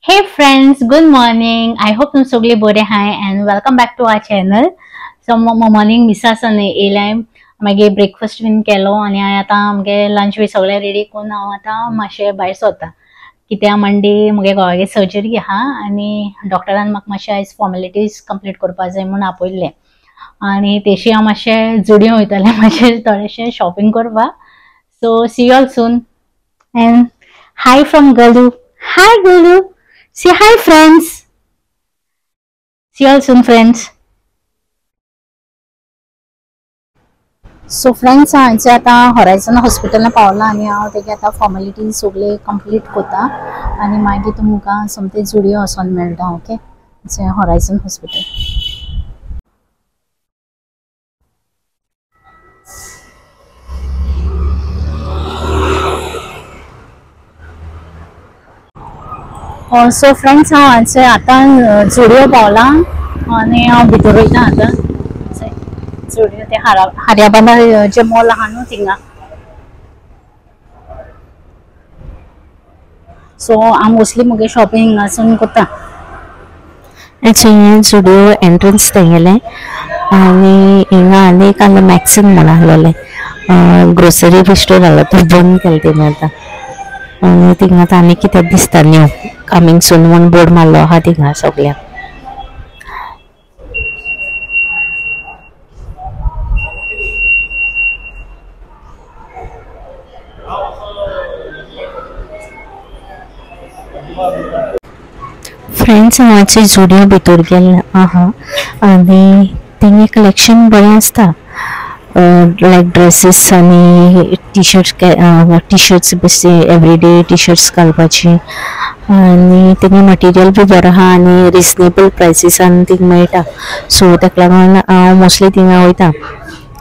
Hey friends, good morning. I hope तुम सगळे बरे हाय and welcome back to our channel. So morning मिसासन येयलाय मागे breakfast bin केलो आणि आता आमगे लंच बी सगळे रेडी करून हांव आता मातशें भायर सरता कित्याक मंडे मुगे घोवागे सर्जरी आहा आणि डॉक्टरान म्हाका मातशें आयज फॉर्मेलिटीज कंप्लीट करपा जाय म्हणून आपयल्लें आणि तेशी हांव मातशें जुडियो वयतलें मातशें थोडेशें शॉपिंग करपा. So see you all soon and hi from Galu. Hi Galu. Say hi friends. See you all soon friends. So friends हांचे आता हॉरायझन हॉस्पिटलान पावला आणि हांव तेगे आता फॉर्मेलिटी सगळे कंप्लीट करता आणि मागीर तुमकां समथे जुडियो वचोन मेळटा. Okay, horizon hospital. So friends हांचे आतां जुडियो पावला आणि हांव भितर वयता आतां. जुडियो ते हार्याबांदा जे मॉल आहा न्हू थिंगा. सो हांव मोस्टली मुगे शॉपिंग हिंगासून करता. जुडियो एंट्रन्स तेगेले आणि हिंगा आनी एक हांगा मॅक्सिन म्हणून आहलोलें ग्रोसरी स्टोर आहलो तो बंद केलो तेणी आतां आणि थिंगा आतां आनी कितें दिसता न्यू कमिंग सून म्हणून बोर्ड मारलो आहा थिंगा सगळ्या. फ्रेंड्स हांगाचे जुडियो भितर गेल्ले आहा आनी तेंगे कलेक्शन बरें आसता लायक ड्रेसीस आनी टी शर्ट्स बेश्टे एवरीडे टी शर्ट्स घालपाची आनी तेंगे मटेरियल बी बरो आहा आनी रिजनेबल प्रायसिसान थिंगा मेळटा. सो ताका लागून हांव मोस्टली थिंगा वयता.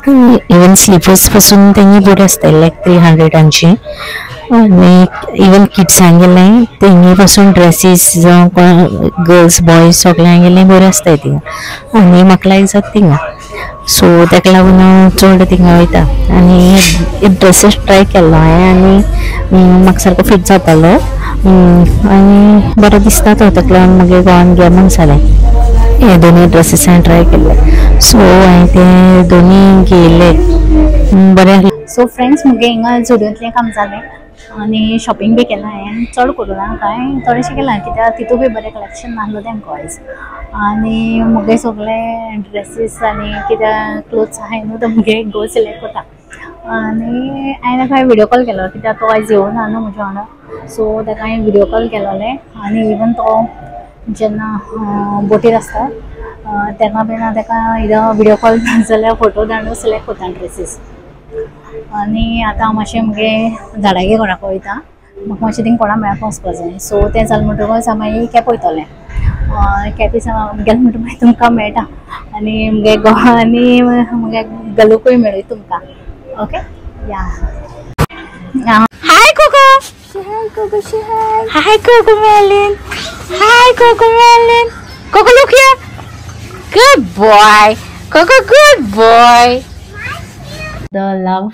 इवन स्लिपर्स पासून तेंगे बरे आसता लायक 300 आनी इवन किड्सांक गेलें तेंगे पासून ड्रेसीस जावं गर्ल्स बॉयज सगळ्यांक बरे आसताय थिंगा आनी म्हाका लायक जाता थिंगा. सो ताका लागून हांव चड थिंगा वयता आनी ड्रेसीस ट्राय केल्लो हांवें आनी म्हाका सारको फिट जातालो आनी बरो दिसता तो. ताका लागून मागीर घोवान घे म्हूण सांगलें. हे दोनी ड्रेसीस हांवें ट्राय केल्ले सो हांवें ते दोनी घेयले बरे आहले. सो फ्रेंड्स मुगे हिंगा जुडियोंतलें काम जालें आणि शॉपिंग बी केला हांवें. चड करूं ना कांय थोडेशें केलां कित्याक तितून बी बरें कलेक्शन आसलो तेंका आयज आनी मुगे सगळे ड्रेसीस आनी कितें क्लोथ्स आहाय न्हू तो मुगे गो सिलेक्ट करता आनी हांवें ताका व्हिडिओ कॉल केलो कित्याक तो आयज येवना न्हू म्हज्या वांगडा. सो ताका हांवें व्हिडिओ कॉल केलोलें आनी इवन तो जेन्ना बोटीर आसता तेन्ना बीन ताका व्हिडिओ कॉल जाल्यार फोटो धाडून सिलेक्ट करता ड्रेसीस. आनी आतां हांव मातशें मुगे झाडागे घराक वयता. म्हाका मातशें थिंगा कोणा मेळपाक वचपा जाय. सो तें जालें म्हणटकच हांव मागीर कॅप वयतलें. कॅपीस गेलें म्हणटकच मागीर तुमकां मेळटा आनी मुगे घोवा आनी मुगे गलूकूय मेळूय तुमकां. ओके या. Hi Coco. Hi Coco. Hi Coco मेलिन. हाय कोको मेलिन. Coco look here. Good boy. Coco, good boy. The love.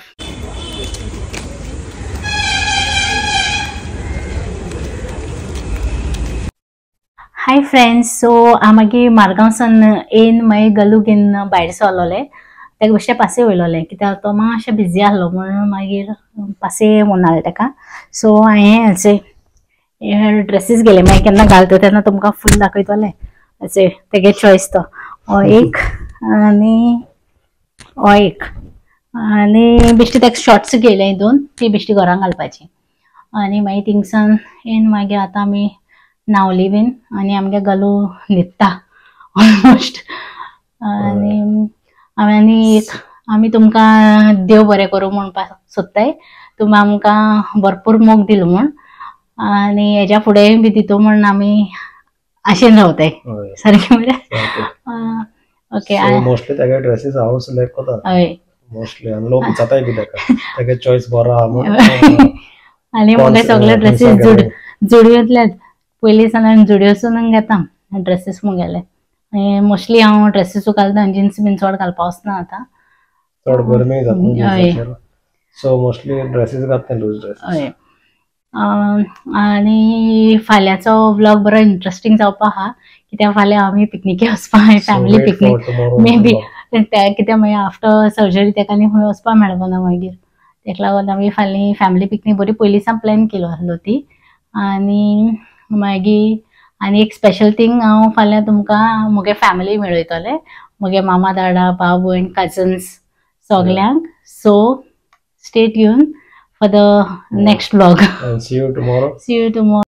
Hi friends. So हांव मागीर मारगांवसान येवन मागीर गलू घेवन भायर सरलोलें. ताका बेश्टें पासय वयलोलें कित्याक तो मातशें बिजी आहलो म्हणून मागीर पासय व्हरून हाडलें ताका. सो हांवें हेचे ड्रेसीस घेतले मागीर केन्ना घालता तेन्ना तुमकां फूल दाखयतलें. हेचे तेगे चॉयस तो हो एक आनी हो एक आनी बेश्टी ताका शॉर्ट्स घेयले दोन ती बेश्टी घरान घालपाची आनी मागीर थिंगसान येवन मागीर आतां आमी न्हांवली बीन आनी आमगे गलू न्हिदता ऑलमोस्ट. आनी हांवें आनी एक आमी तुमकां देव बरें करूं म्हणपाक सोदताय. तुमी आमकां भरपूर मोग दिलो म्हूण आनी हेज्या फुडेंय बी दितो म्हूण आमी आशेन रावताय सारकें म्हणल्यार. ओके मोस्टली तागे ड्रेसीस हांव सिलेक्ट करता. हय मोस्टली आनी लोक विचारताय बी ताका तागे चॉयस बरो आहा म्हूण. आनी मुगे सगळे ड्रेसीस जुडियोंतलेच पयलीं सावन जुडियोसून घेता ड्रेसीस मुगेले. मोस्टली हांव ड्रेसीस घालता जिन्स बीन चड घालपाक वचना आतां चड गरमी जाता सो मोस्टली ड्रेसीस घालता लूज ड्रेस. आनी फाल्यांचो व्लॉग बरो इंटरेस्टिंग जावपा आहा कित्याक फाल्यां आमी पिकनिके वचपा फॅमिली पिकनीक मे बी कित्याक मागीर आफ्टर सर्जरी तेका आनी खंय वचपा मेळपा ना मागीर तेका लागून आमी फाल्यां फॅमिली पिकनीक बरी पयलींसान प्लॅन केलो आसलो ती आनी मागीर आनी एक स्पेशल थिंग हांव फाल्यां तुमकां मुगे फॅमिली मेळयतलें मुगे मामा दादा भाव भयण कजन्स सगल्यांक so stay tune for the next vlog. And see you tomorrow. See you tomorrow.